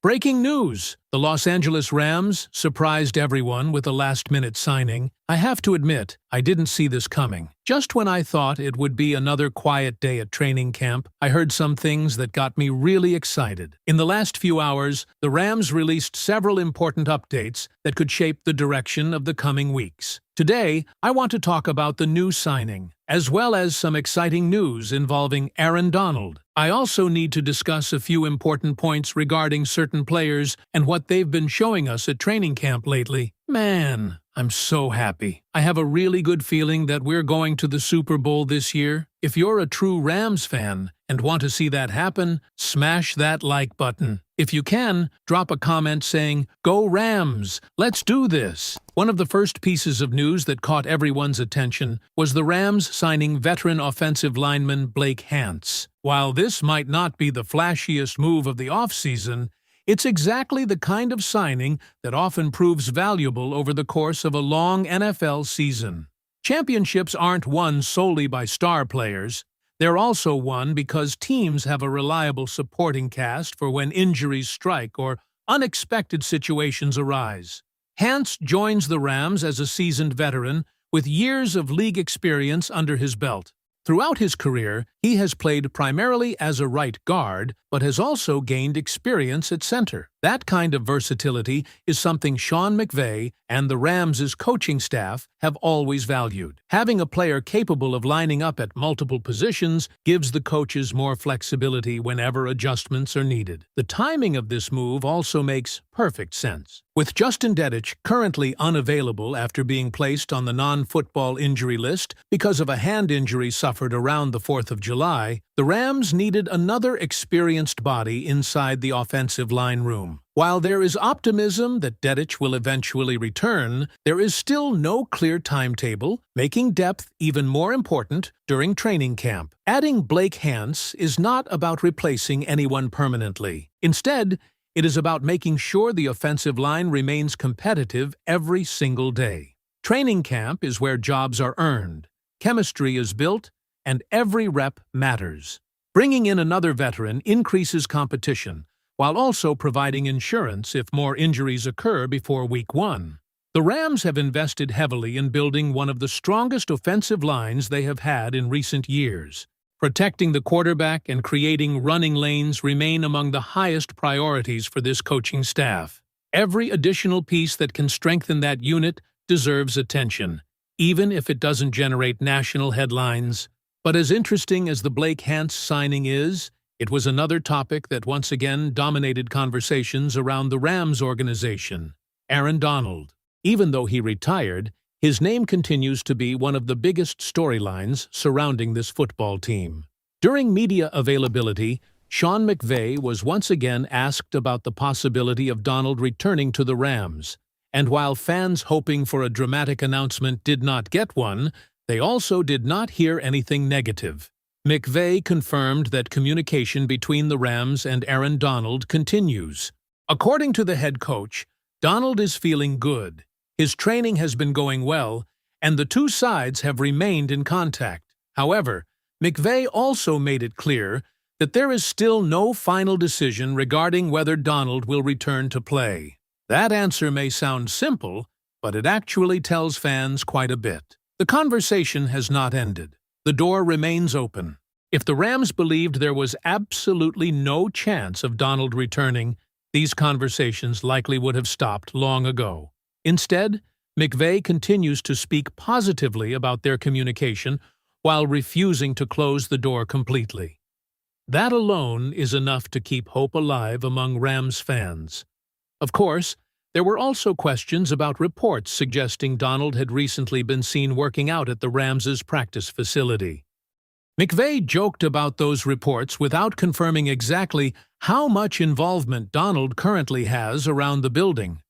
Breaking news! The Los Angeles Rams surprised everyone with a last-minute signing. I have to admit, I didn't see this coming. Just when I thought it would be another quiet day at training camp, I heard some things that got me really excited. In the last few hours, the Rams released several important updates that could shape the direction of the coming weeks. Today, I want to talk about the new signing, as well as some exciting news involving Aaron Donald. I also need to discuss a few important points regarding certain players and what they've been showing us at training camp lately. Man, I'm so happy. I have a really good feeling that we're going to the Super Bowl this year. If you're a true Rams fan and want to see that happen, smash that like button. If you can, drop a comment saying, "Go Rams! Let's do this!" One of the first pieces of news that caught everyone's attention was the Rams signing veteran offensive lineman Blake Hance. While this might not be the flashiest move of the offseason, it's exactly the kind of signing that often proves valuable over the course of a long NFL season. Championships aren't won solely by star players. They're also won because teams have a reliable supporting cast for when injuries strike or unexpected situations arise. Hance joins the Rams as a seasoned veteran with years of league experience under his belt. Throughout his career, he has played primarily as a right guard, but has also gained experience at center. That kind of versatility is something Sean McVay and the Rams' coaching staff have always valued. Having a player capable of lining up at multiple positions gives the coaches more flexibility whenever adjustments are needed. The timing of this move also makes perfect sense. With Justin Dedich currently unavailable after being placed on the non-football injury list because of a hand injury suffered around the 4th of July, the Rams needed another experienced body inside the offensive line room. While there is optimism that Dedich will eventually return, there is still no clear timetable, making depth even more important during training camp. Adding Blake Hance is not about replacing anyone permanently. Instead, it is about making sure the offensive line remains competitive every single day. Training camp is where jobs are earned, chemistry is built, and every rep matters. Bringing in another veteran increases competition, while also providing insurance if more injuries occur before Week 1. The Rams have invested heavily in building one of the strongest offensive lines they have had in recent years. Protecting the quarterback and creating running lanes remain among the highest priorities for this coaching staff. Every additional piece that can strengthen that unit deserves attention, even if it doesn't generate national headlines. But as interesting as the Blake Hance signing is, it was another topic that once again dominated conversations around the Rams organization: Aaron Donald. Even though he retired, his name continues to be one of the biggest storylines surrounding this football team. During media availability, Sean McVay was once again asked about the possibility of Donald returning to the Rams, and while fans hoping for a dramatic announcement did not get one, they also did not hear anything negative. McVay confirmed that communication between the Rams and Aaron Donald continues. According to the head coach, Donald is feeling good. His training has been going well, and the two sides have remained in contact. However, McVay also made it clear that there is still no final decision regarding whether Donald will return to play. That answer may sound simple, but it actually tells fans quite a bit. The conversation has not ended. The door remains open. If the Rams believed there was absolutely no chance of Donald returning, these conversations likely would have stopped long ago. Instead, McVay continues to speak positively about their communication while refusing to close the door completely. That alone is enough to keep hope alive among Rams fans. Of course, there were also questions about reports suggesting Donald had recently been seen working out at the Rams' practice facility. McVay joked about those reports without confirming exactly how much involvement Donald currently has around the building.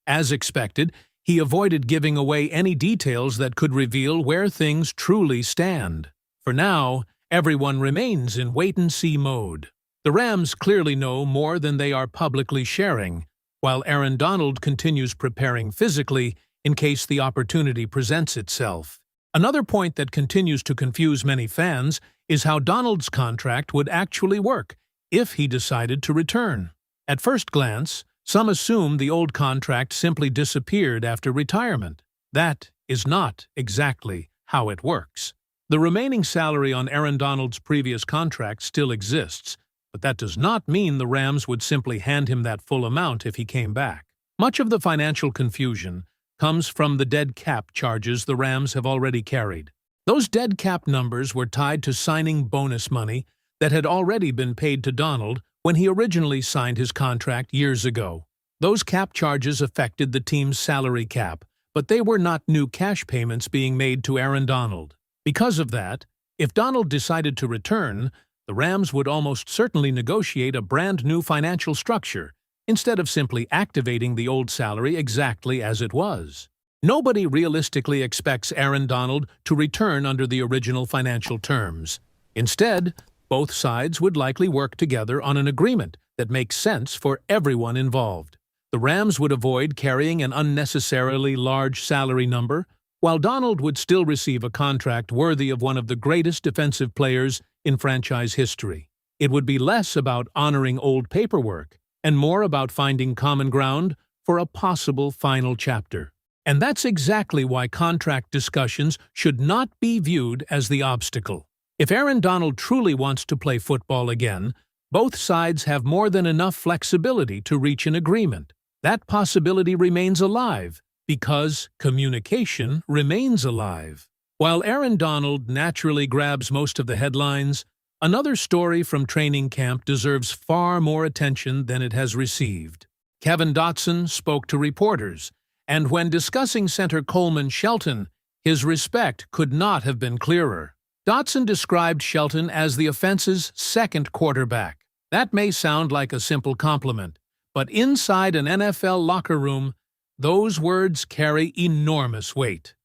As expected, he avoided giving away any details that could reveal where things truly stand. For now, everyone remains in wait-and-see mode. The Rams clearly know more than they are publicly sharing, while Aaron Donald continues preparing physically in case the opportunity presents itself. Another point that continues to confuse many fans is how Donald's contract would actually work if he decided to return. At first glance, some assume the old contract simply disappeared after retirement. That is not exactly how it works. The remaining salary on Aaron Donald's previous contract still exists, but that does not mean the Rams would simply hand him that full amount if he came back. Much of the financial confusion comes from the dead cap charges the Rams have already carried. Those dead cap numbers were tied to signing bonus money that had already been paid to Donald when he originally signed his contract years ago. Those cap charges affected the team's salary cap, but they were not new cash payments being made to Aaron Donald. Because of that, if Donald decided to return, the Rams would almost certainly negotiate a brand new financial structure, instead of simply activating the old salary exactly as it was. Nobody realistically expects Aaron Donald to return under the original financial terms. Instead, both sides would likely work together on an agreement that makes sense for everyone involved. The Rams would avoid carrying an unnecessarily large salary number, while Donald would still receive a contract worthy of one of the greatest defensive players in franchise history. It would be less about honoring old paperwork and more about finding common ground for a possible final chapter. And that's exactly why contract discussions should not be viewed as the obstacle. If Aaron Donald truly wants to play football again, both sides have more than enough flexibility to reach an agreement. That possibility remains alive because communication remains alive. While Aaron Donald naturally grabs most of the headlines, another story from training camp deserves far more attention than it has received. Kevin Dotson spoke to reporters, and when discussing center Coleman Shelton, his respect could not have been clearer. Dotson described Shelton as the offense's second quarterback. That may sound like a simple compliment, but inside an NFL locker room, those words carry enormous weight.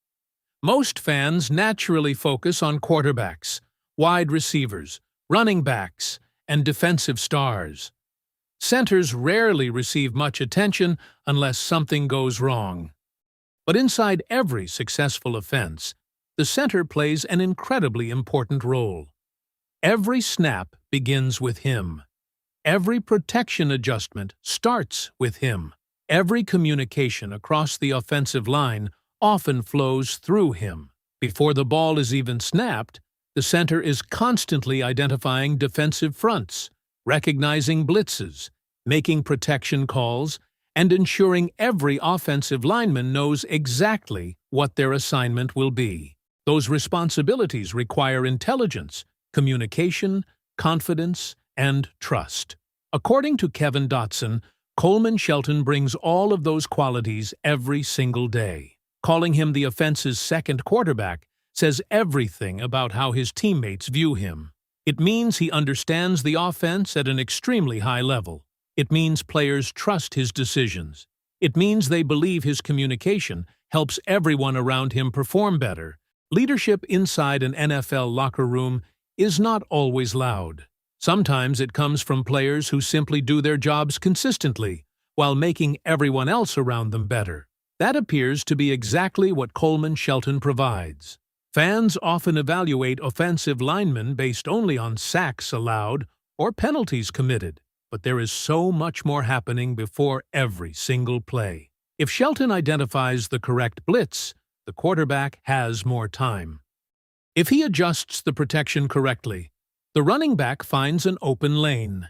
Most fans naturally focus on quarterbacks, wide receivers, running backs, and defensive stars. Centers rarely receive much attention unless something goes wrong. But inside every successful offense, the center plays an incredibly important role. Every snap begins with him. Every protection adjustment starts with him. Every communication across the offensive line often flows through him. Before the ball is even snapped, the center is constantly identifying defensive fronts, recognizing blitzes, making protection calls, and ensuring every offensive lineman knows exactly what their assignment will be. Those responsibilities require intelligence, communication, confidence, and trust. According to Kevin Dotson, Coleman Shelton brings all of those qualities every single day. Calling him the offense's second quarterback says everything about how his teammates view him. It means he understands the offense at an extremely high level. It means players trust his decisions. It means they believe his communication helps everyone around him perform better. Leadership inside an NFL locker room is not always loud. Sometimes it comes from players who simply do their jobs consistently, while making everyone else around them better. That appears to be exactly what Coleman Shelton provides. Fans often evaluate offensive linemen based only on sacks allowed or penalties committed, but there is so much more happening before every single play. If Shelton identifies the correct blitz, the quarterback has more time. If he adjusts the protection correctly, the running back finds an open lane.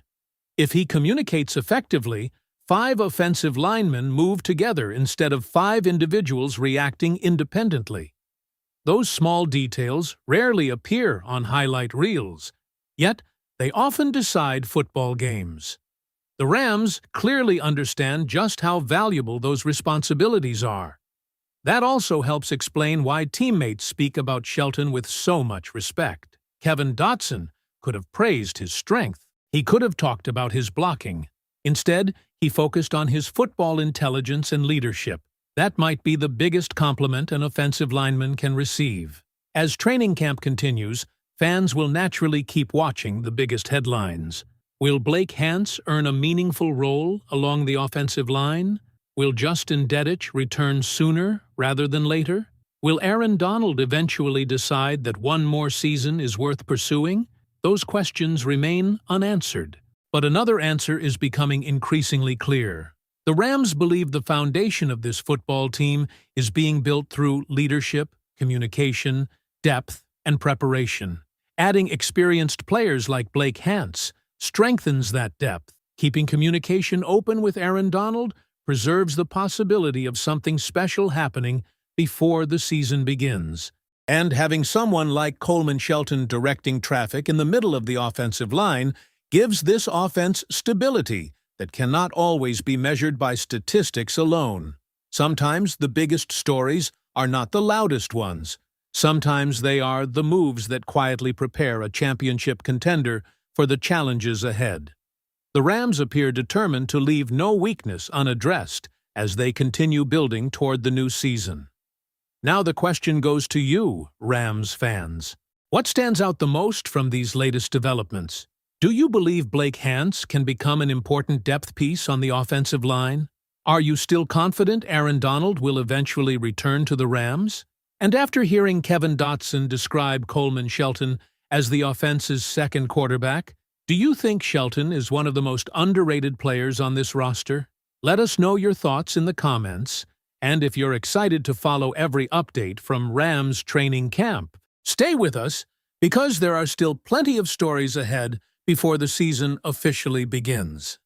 If he communicates effectively, 5 offensive linemen move together instead of 5 individuals reacting independently. Those small details rarely appear on highlight reels, yet they often decide football games. The Rams clearly understand just how valuable those responsibilities are. That also helps explain why teammates speak about Shelton with so much respect. Kevin Dotson could have praised his strength. He could have talked about his blocking. Instead, he focused on his football intelligence and leadership. That might be the biggest compliment an offensive lineman can receive. As training camp continues, fans will naturally keep watching the biggest headlines. Will Blake Hance earn a meaningful role along the offensive line? Will Justin Dedich return sooner rather than later? Will Aaron Donald eventually decide that one more season is worth pursuing? Those questions remain unanswered. But another answer is becoming increasingly clear. The Rams believe the foundation of this football team is being built through leadership, communication, depth, and preparation. Adding experienced players like Blake Hance strengthens that depth. Keeping communication open with Aaron Donald preserves the possibility of something special happening before the season begins. And having someone like Coleman Shelton directing traffic in the middle of the offensive line gives this offense stability that cannot always be measured by statistics alone. Sometimes the biggest stories are not the loudest ones. Sometimes they are the moves that quietly prepare a championship contender for the challenges ahead. The Rams appear determined to leave no weakness unaddressed as they continue building toward the new season. Now the question goes to you, Rams fans. What stands out the most from these latest developments? Do you believe Blake Hance can become an important depth piece on the offensive line? Are you still confident Aaron Donald will eventually return to the Rams? And after hearing Kevin Dotson describe Coleman Shelton as the offense's second quarterback, do you think Shelton is one of the most underrated players on this roster? Let us know your thoughts in the comments, and if you're excited to follow every update from Rams training camp, stay with us because there are still plenty of stories ahead before the season officially begins.